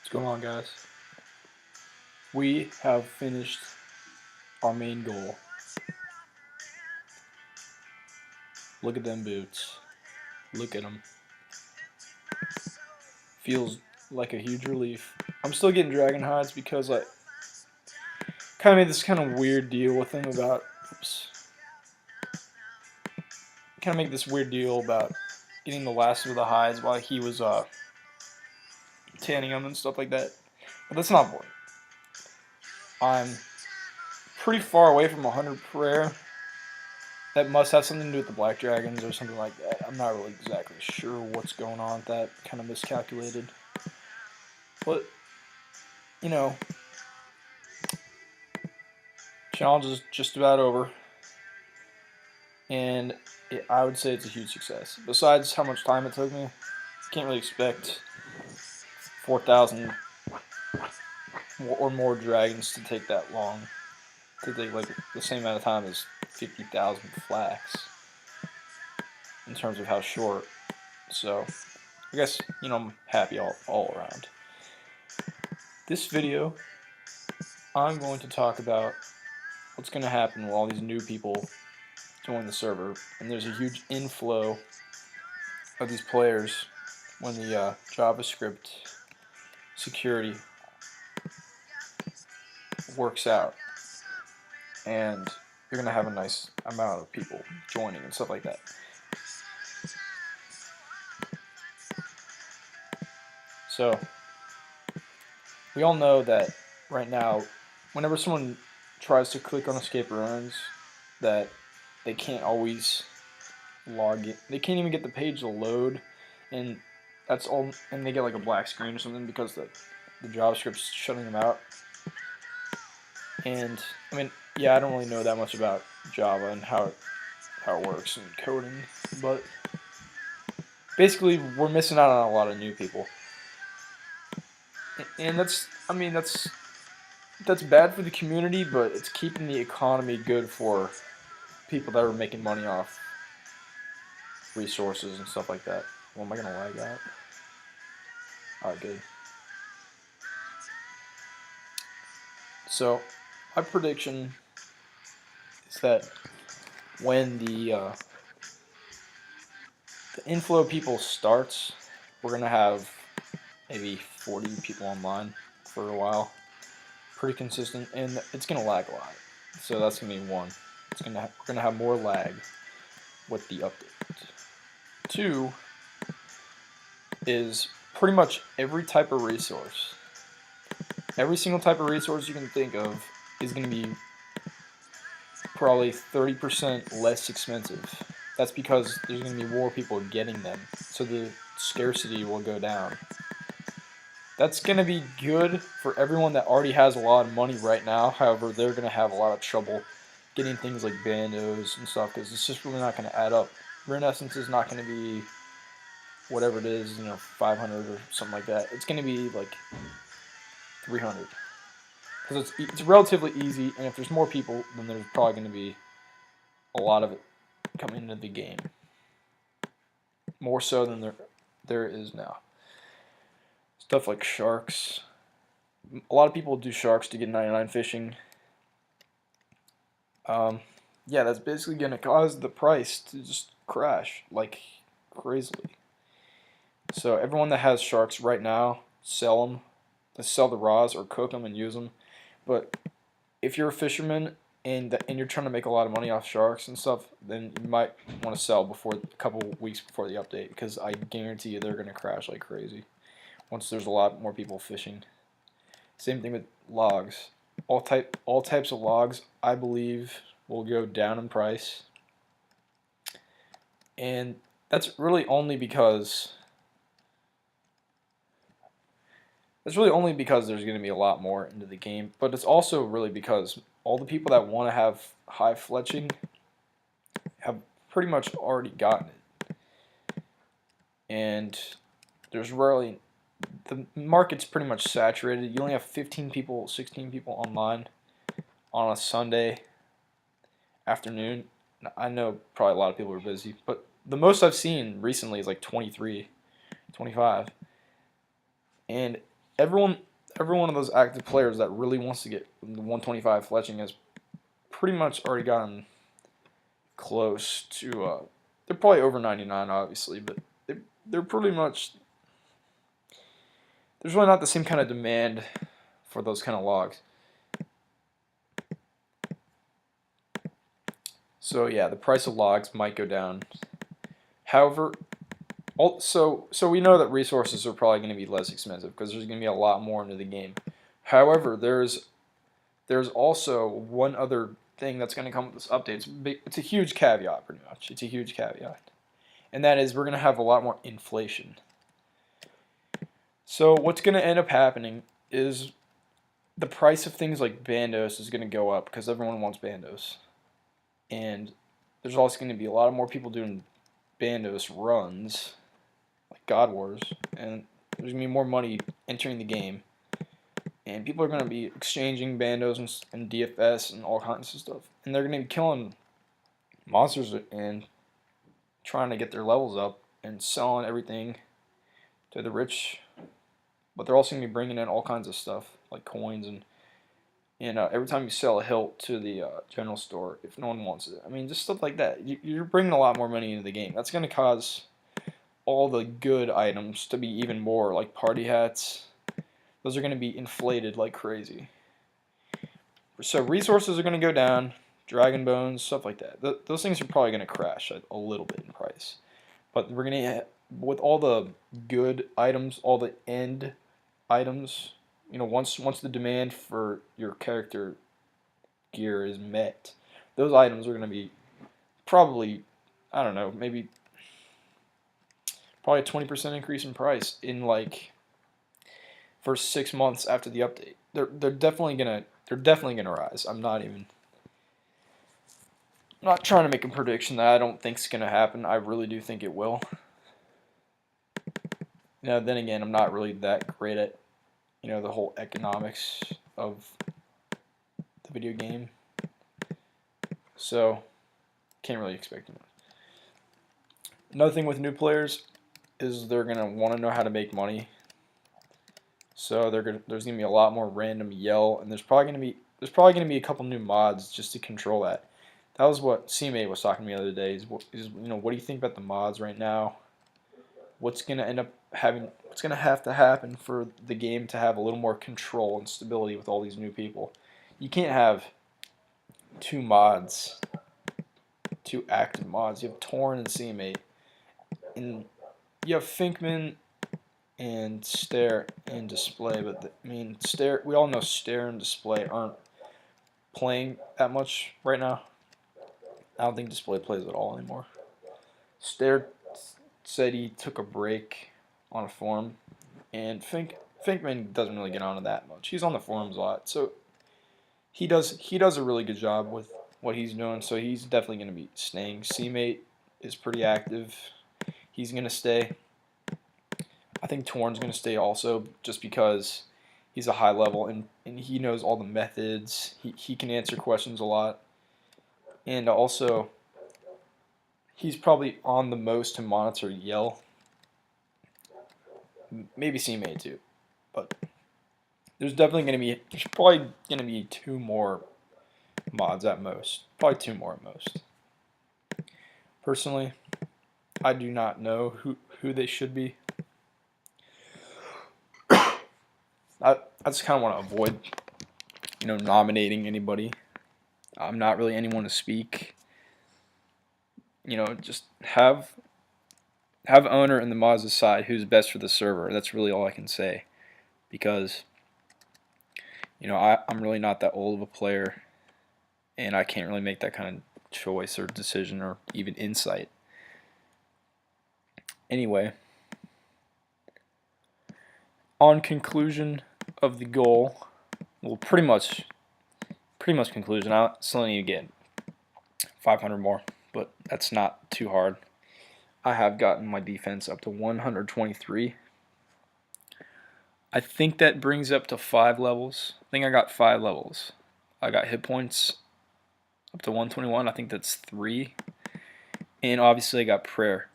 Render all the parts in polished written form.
What's going on, guys? We have finished our main goal. Look at them boots. Look at them. Feels like a huge relief. I'm still getting dragon hides because I kind of made this kind of weird deal with him about. Oops. Kind of make this weird deal about getting the last of the hides while he was tanning them and stuff like that. But that's not important. I'm pretty far away from 100 prayer. That must have something to do with the black dragons or something like that. I'm not really exactly sure what's going on with that. Kind of miscalculated. But, you know, challenge is just about over. And I would say it's a huge success. Besides how much time it took me, can't really expect 4,000 or more dragons to take that long. To take like the same amount of time as 50,000 flax in terms of how short. So I guess, I'm happy all around. This video, I'm going to talk about what's going to happen when all these new people join the server, and there's a huge inflow of these players when the JavaScript security works out, and you're going to have a nice amount of people joining and stuff like that. So we all know that right now, whenever someone tries to click on Escaperuins, that they can't always log in. They can't even get the page to load, and that's all. And they get like a black screen or something because the JavaScript's shutting them out. And I mean, yeah, I don't really know that much about Java and how it works and coding, but basically we're missing out on a lot of new people. And that's bad for the community, but it's keeping the economy good for people that are making money off resources and stuff like that. Well, am I gonna lag out? Alright, good. So, my prediction is that when the inflow of people starts, we're gonna have maybe 40 people online for a while, pretty consistent, and it's gonna lag a lot. So that's gonna be one. We're gonna have more lag with the update. Two is pretty much every type of resource. Every single type of resource you can think of is going to be probably 30% less expensive. That's because there's going to be more people getting them, so the scarcity will go down. That's going to be good for everyone that already has a lot of money right now. However, they're going to have a lot of trouble getting things like bandos and stuff because it's just really not going to add up. Rune Essence is not going to be whatever it is, 500 or something like that. It's going to be like 300. Because it's relatively easy, and if there's more people, then there's probably going to be a lot of it coming into the game. More so than there is now. Stuff like sharks. A lot of people do sharks to get 99 fishing. Yeah, that's basically going to cause the price to just crash like crazily. So everyone that has sharks right now, sell them. Sell the raws or cook them and use them. But if you're a fisherman and you're trying to make a lot of money off sharks and stuff, then you might want to sell before a couple weeks before the update, because I guarantee you they're going to crash like crazy once there's a lot more people fishing. Same thing with logs. All types of logs, I believe, will go down in price, and that's really only because there's going to be a lot more into the game, but it's also really because all the people that want to have high fletching have pretty much already gotten it. And there's rarely, the market's pretty much saturated. You only have 15 people, 16 people online on a Sunday afternoon. I know probably a lot of people are busy, but the most I've seen recently is like 23, 25. And everyone, every one of those active players that really wants to get the 125 fletching has pretty much already gotten close to. They're probably over 99, obviously, but they're pretty much. There's really not the same kind of demand for those kind of logs. So yeah, the price of logs might go down. However, so we know that resources are probably going to be less expensive because there's going to be a lot more into the game. However, there's also one other thing that's going to come with this update. It's a huge caveat, pretty much. It's a huge caveat, and that is we're going to have a lot more inflation. So what's going to end up happening is the price of things like bandos is going to go up because everyone wants bandos, and there's also going to be a lot more people doing bandos runs like God Wars, and there's going to be more money entering the game, and people are going to be exchanging bandos and DFS and all kinds of stuff, and they're going to be killing monsters and trying to get their levels up and selling everything to the rich, but they're also going to be bringing in all kinds of stuff like coins and every time you sell a hilt to the general store, if no one wants it, I mean, just stuff like that. You're bringing a lot more money into the game. That's going to cause all the good items to be even more, like party hats. Those are going to be inflated like crazy. So resources are going to go down, dragon bones, stuff like that. Those things are probably going to crash a little bit in price. But we're going to, with all the good items, all the end items, once the demand for your character gear is met, those items are going to be probably, I don't know, maybe probably a 20% increase in price in like for 6 months after the update. They're definitely gonna rise. I'm not trying to make a prediction that I don't think is gonna happen. I really do think it will. Then again, I'm not really that great at the whole economics of the video game, so can't really expect much. Another thing with new players is they're gonna want to know how to make money. So there's gonna be a lot more random yell, and there's probably gonna be a couple new mods just to control that. That was what CMate was talking to me the other day. What do you think about the mods right now? What's gonna have to happen for the game to have a little more control and stability with all these new people? You can't have two active mods. You have Torn and CMate, and you have Finkman and Stare and Display, but Stare. We all know Stare and Display aren't playing that much right now. I don't think Display plays at all anymore. Stare said he took a break on a forum, and Finkman doesn't really get on to that much. He's on the forums a lot, so he does a really good job with what he's doing. So he's definitely going to be staying. CMate is pretty active. He's going to stay. I think Torn's going to stay also, just because he's a high level and he knows all the methods. He can answer questions a lot. And also, he's probably on the most to monitor yell. Maybe CMA too. But there's probably going to be 2 more mods at most. Probably 2 more at most. Personally, I do not know who they should be. I just kind of want to avoid, nominating anybody. I'm not really anyone to speak. Just have owner and the mods decide who's best for the server. That's really all I can say, because I'm really not that old of a player, and I can't really make that kind of choice or decision or even insight. Anyway, on conclusion of the goal, well, pretty much conclusion. I still need to get 500 more, but that's not too hard. I have gotten my defense up to 123. I think that brings up to 5 levels. I think I got 5 levels. I got hit points up to 121. I think that's 3. And obviously I got prayer.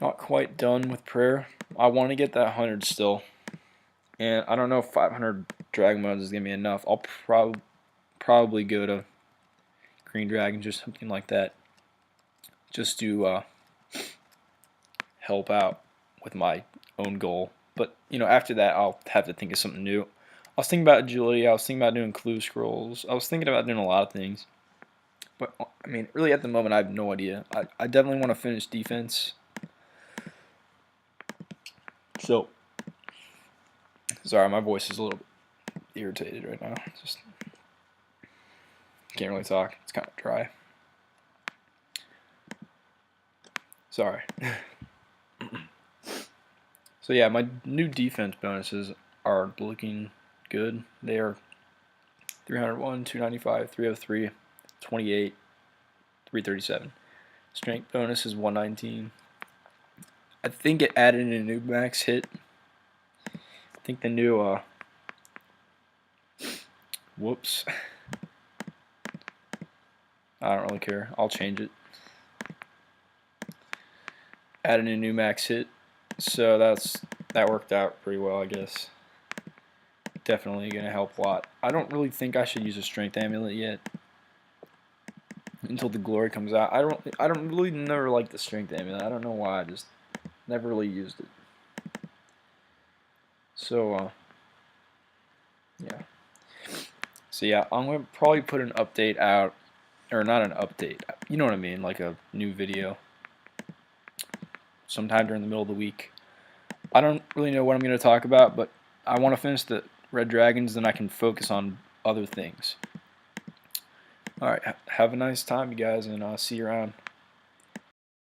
Not quite done with prayer. I want to get that 100 still, and I don't know if 500 dragon bones is gonna be enough. I'll probably go to green dragons or something like that, just to help out with my own goal. But after that, I'll have to think of something new. I was thinking about agility. I was thinking about doing clue scrolls. I was thinking about doing a lot of things. But I mean, really, at the moment, I have no idea. I definitely want to finish defense. So, sorry, my voice is a little irritated right now. Just can't really talk. It's kind of dry. Sorry. So yeah, my new defense bonuses are looking good. They are 301, 295, 303, 28, 337. Strength bonus is 119. I think it added a new max hit. I think the new whoops. I don't really care. I'll change it. Added a new max hit. So that worked out pretty well, I guess. Definitely gonna help a lot. I don't really think I should use a strength amulet yet until the glory comes out. I don't really never like the strength amulet. I don't know why. I just never really used it. So yeah. So yeah, I'm gonna probably put an update out, or not an update. You know what I mean, like a new video sometime during the middle of the week. I don't really know what I'm going to talk about, but I want to finish the red dragons, then I can focus on other things. Alright, have a nice time, you guys, and I'll see you around.